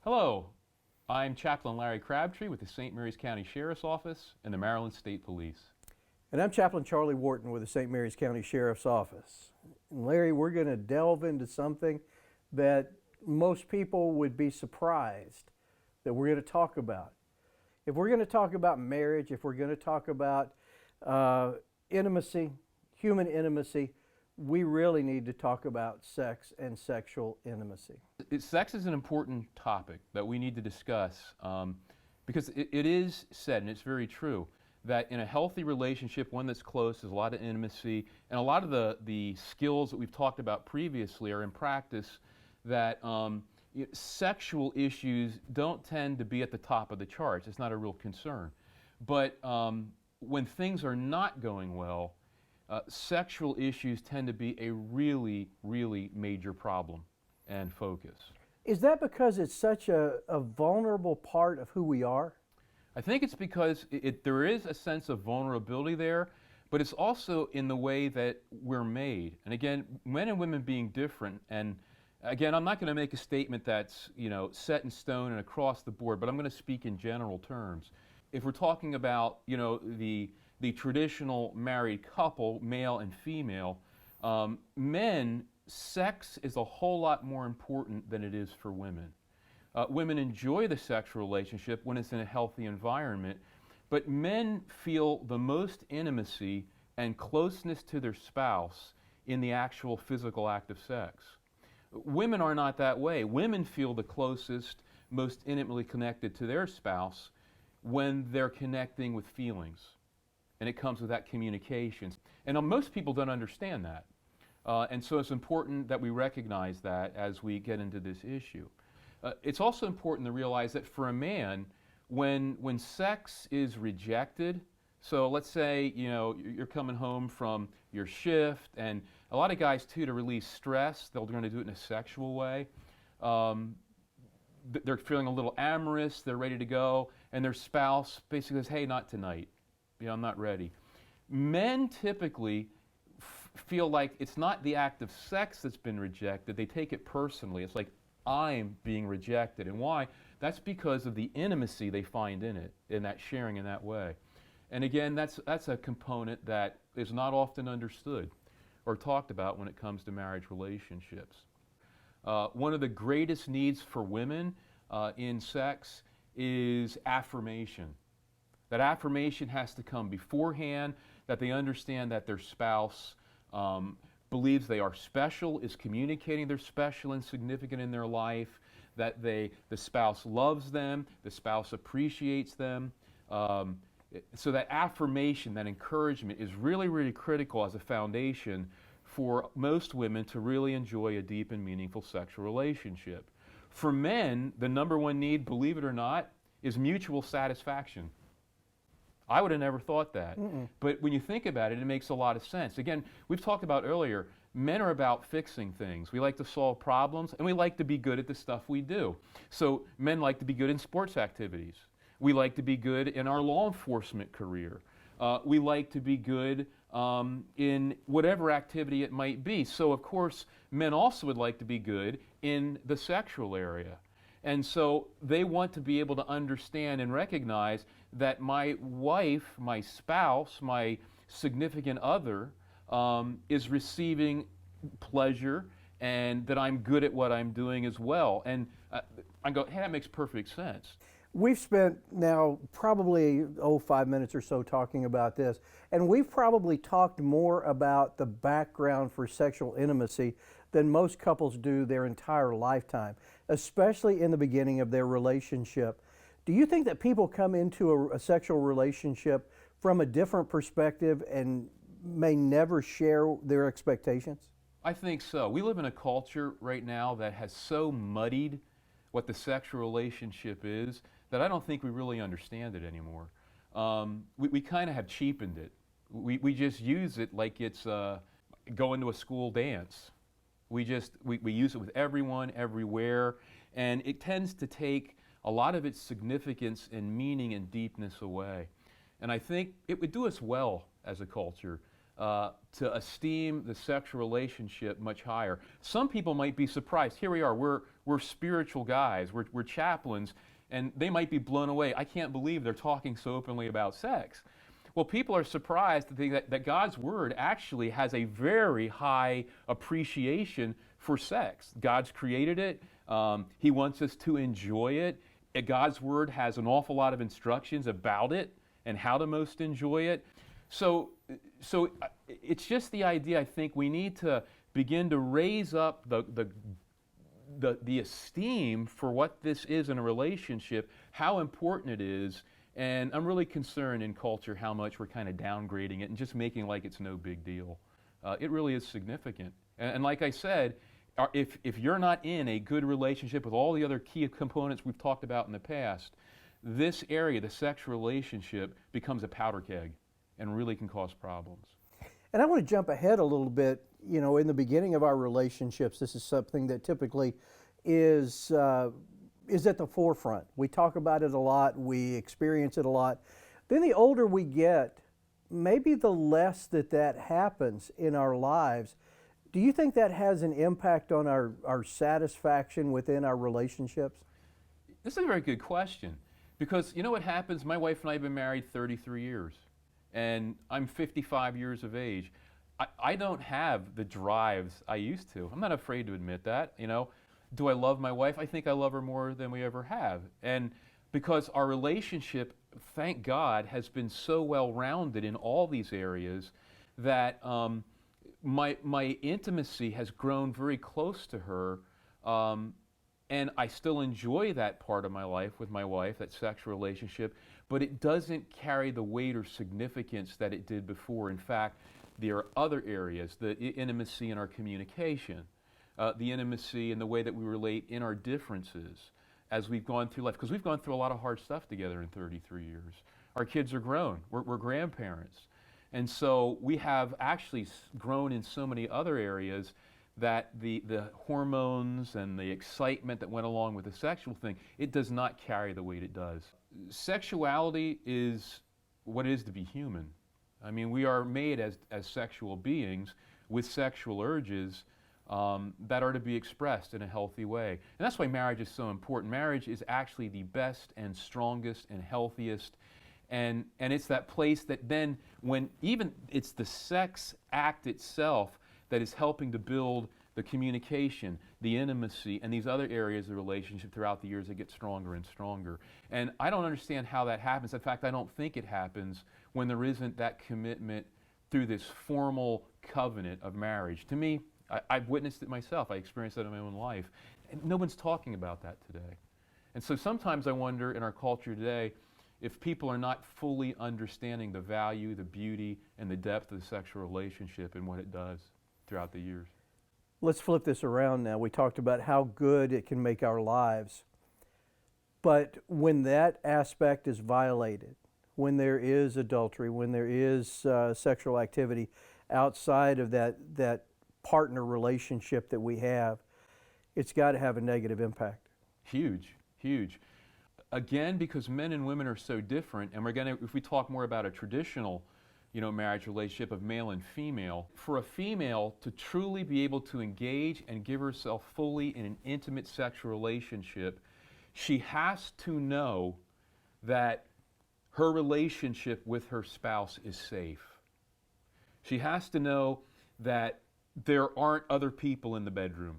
Hello, I'm Chaplain Larry Crabtree with the St. Mary's County Sheriff's Office and the Maryland State Police. And I'm Chaplain Charlie Wharton with the St. Mary's County Sheriff's Office. And Larry, we're going to delve into something that most people would be surprised that we're going to talk about. If we're going to talk about marriage, if we're going to talk about intimacy, human intimacy, we really need to talk about sex and sexual intimacy. Sex is an important topic that we need to discuss because it is said, and it's very true, that in a healthy relationship, one that's close, there's a lot of intimacy, and a lot of the skills that we've talked about previously are in practice, that sexual issues don't tend to be at the top of the charts. It's not a real concern. But when things are not going well, sexual issues tend to be a really, really major problem and focus. Is that because it's such a vulnerable part of who we are? I think it's because there is a sense of vulnerability there, but it's also in the way that we're made. And again, men and women being different, and again, I'm not going to make a statement that's, set in stone and across the board, but I'm going to speak in general terms. If we're talking about, the traditional married couple, male and female, men, sex is a whole lot more important than it is for women. Women enjoy the sexual relationship when it's in a healthy environment, but men feel the most intimacy and closeness to their spouse in the actual physical act of sex. Women are not that way. Women feel the closest, most intimately connected to their spouse when they're connecting with feelings. And it comes with that communication. And most people don't understand that. And so it's important that we recognize that as we get into this issue. It's also important to realize that for a man, when sex is rejected, so let's say you're coming home from your shift, and a lot of guys too, to release stress, they're going to do it in a sexual way. They're feeling a little amorous, they're ready to go, and their spouse basically says, "Hey, not tonight. I'm not ready." Men typically feel like it's not the act of sex that's been rejected. They take it personally. It's like, I'm being rejected. And why? That's because of the intimacy they find in it, in that sharing in that way. And again, that's a component that is not often understood or talked about when it comes to marriage relationships. One of the greatest needs for women in sex is affirmation. That affirmation has to come beforehand, that they understand that their spouse believes they are special, is communicating they're special and significant in their life, that the spouse loves them, the spouse appreciates them. So that affirmation, that encouragement is really, really critical as a foundation for most women to really enjoy a deep and meaningful sexual relationship. For men, the number one need, believe it or not, is mutual satisfaction. I would have never thought that. But when you think about it, it makes a lot of sense. Again, we've talked about earlier, men are about fixing things. We like to solve problems, and we like to be good at the stuff we do. So men like to be good in sports activities. We like to be good in our law enforcement career. We like to be good in whatever activity it might be. So of course, men also would like to be good in the sexual area. And so they want to be able to understand and recognize that my wife, my spouse, my significant other is receiving pleasure, and that I'm good at what I'm doing as well. And I go, hey, that makes perfect sense. We've spent now probably 5 minutes or so talking about this, and we've probably talked more about the background for sexual intimacy than most couples do their entire lifetime, especially in the beginning of their relationship. Do you think that people come into a sexual relationship from a different perspective and may never share their expectations? I think so. We live in a culture right now that has so muddied what the sexual relationship is that I don't think we really understand it anymore. We kind of have cheapened it. We just use it like it's going to a school dance. We use it with everyone, everywhere, and it tends to take a lot of its significance and meaning and deepness away. And I think it would do us well as a culture to esteem the sexual relationship much higher. Some people might be surprised. Here we are, we're spiritual guys, we're chaplains, and they might be blown away. I can't believe they're talking so openly about sex. Well, people are surprised to think that God's Word actually has a very high appreciation for sex. God's created it. He wants us to enjoy it. God's Word has an awful lot of instructions about it and how to most enjoy it. So it's just the idea, I think, we need to begin to raise up the esteem for what this is in a relationship, how important it is. And I'm really concerned in culture how much we're kind of downgrading it and just making like it's no big deal. It really is significant. And like I said, if you're not in a good relationship with all the other key components we've talked about in the past, this area, the sexual relationship, becomes a powder keg and really can cause problems. And I want to jump ahead a little bit. You know, in the beginning of our relationships, this is something that typically is at the forefront. We talk about it a lot, we experience it a lot. Then the older we get, maybe the less that happens in our lives. Do you think that has an impact on our satisfaction within our relationships? This is a very good question, because you know what happens? My wife and I have been married 33 years, and I'm 55 years of age. I don't have the drives I used to. I'm not afraid to admit that, you know. Do I love my wife? I think I love her more than we ever have. And because our relationship, thank God, has been so well-rounded in all these areas that my intimacy has grown very close to her. And I still enjoy that part of my life with my wife, that sexual relationship, but it doesn't carry the weight or significance that it did before. In fact, there are other areas, the intimacy in our communication, the intimacy and the way that we relate in our differences as we've gone through life, because we've gone through a lot of hard stuff together in 33 years. Our kids are grown. We're grandparents. And so we have actually grown in so many other areas that the hormones and the excitement that went along with the sexual thing, it does not carry the weight it does. Sexuality is what it is to be human. I mean, we are made as sexual beings with sexual urges that are to be expressed in a healthy way. And that's why marriage is so important. Marriage is actually the best and strongest and healthiest. And it's that place that then, when even it's the sex act itself that is helping to build the communication, the intimacy, and these other areas of the relationship throughout the years that get stronger and stronger. And I don't understand how that happens. In fact, I don't think it happens when there isn't that commitment through this formal covenant of marriage. To me, I've witnessed it myself. I experienced that in my own life. And no one's talking about that today. And so sometimes I wonder in our culture today if people are not fully understanding the value, the beauty, and the depth of the sexual relationship and what it does throughout the years. Let's flip this around now. We talked about how good it can make our lives. But when that aspect is violated, when there is adultery, when there is sexual activity outside of that partner relationship that we have, it's got to have a negative impact. Huge, huge. Again, because men and women are so different, and we're going to, if we talk more about a traditional, marriage relationship of male and female, for a female to truly be able to engage and give herself fully in an intimate sexual relationship, she has to know that her relationship with her spouse is safe. She has to know that there aren't other people in the bedroom,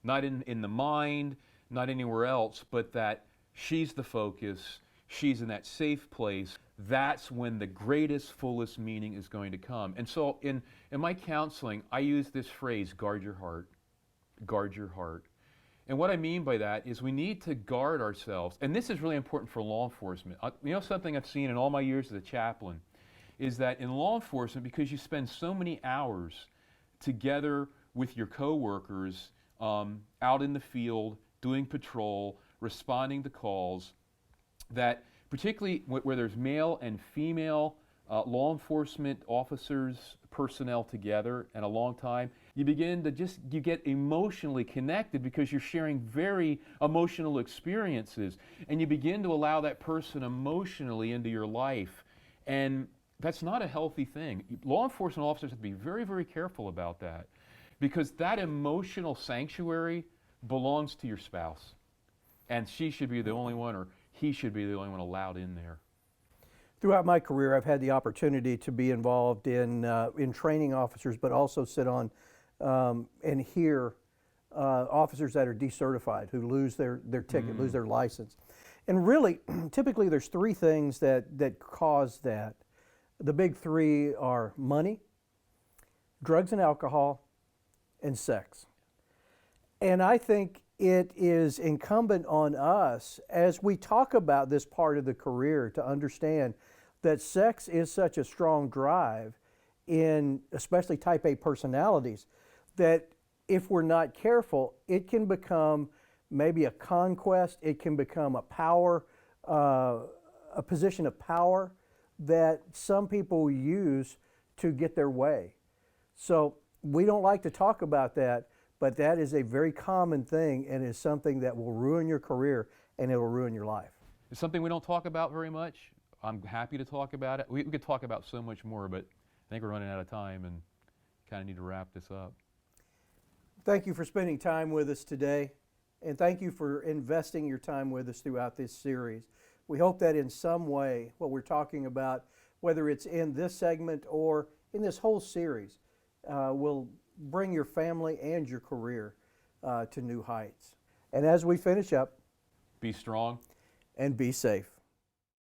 not in the mind, not anywhere else, but that she's the focus, she's in that safe place. That's when the greatest, fullest meaning is going to come. And so in my counseling, I use this phrase, guard your heart, guard your heart. And what I mean by that is we need to guard ourselves, and this is really important for law enforcement. Something I've seen in all my years as a chaplain is that in law enforcement, because you spend so many hours together with your coworkers out in the field, doing patrol, responding to calls, that particularly where there's male and female law enforcement officers, personnel together and a long time, you begin to you get emotionally connected because you're sharing very emotional experiences, and you begin to allow that person emotionally into your life. And That's not a healthy thing. Law enforcement officers have to be very, very careful about that, because that emotional sanctuary belongs to your spouse. And she should be the only one, or he should be the only one allowed in there. Throughout my career, I've had the opportunity to be involved in training officers, but also sit on and hear officers that are decertified, who lose their ticket, lose their license. And really, typically there's three things that cause that. The big three are money, drugs and alcohol, and sex. And I think it is incumbent on us, as we talk about this part of the career, to understand that sex is such a strong drive in especially type A personalities, that if we're not careful, it can become maybe a conquest, it can become a power, a position of power that some people use to get their way. So we don't like to talk about that, but that is a very common thing, and is something that will ruin your career and it will ruin your life. It's something we don't talk about very much. I'm happy to talk about it. We could talk about so much more, but I think we're running out of time and kind of need to wrap this up. Thank you for spending time with us today, and thank you for investing your time with us throughout this series. We hope that in some way what we're talking about, whether it's in this segment or in this whole series, will bring your family and your career to new heights. And as we finish up, Be strong. and be safe.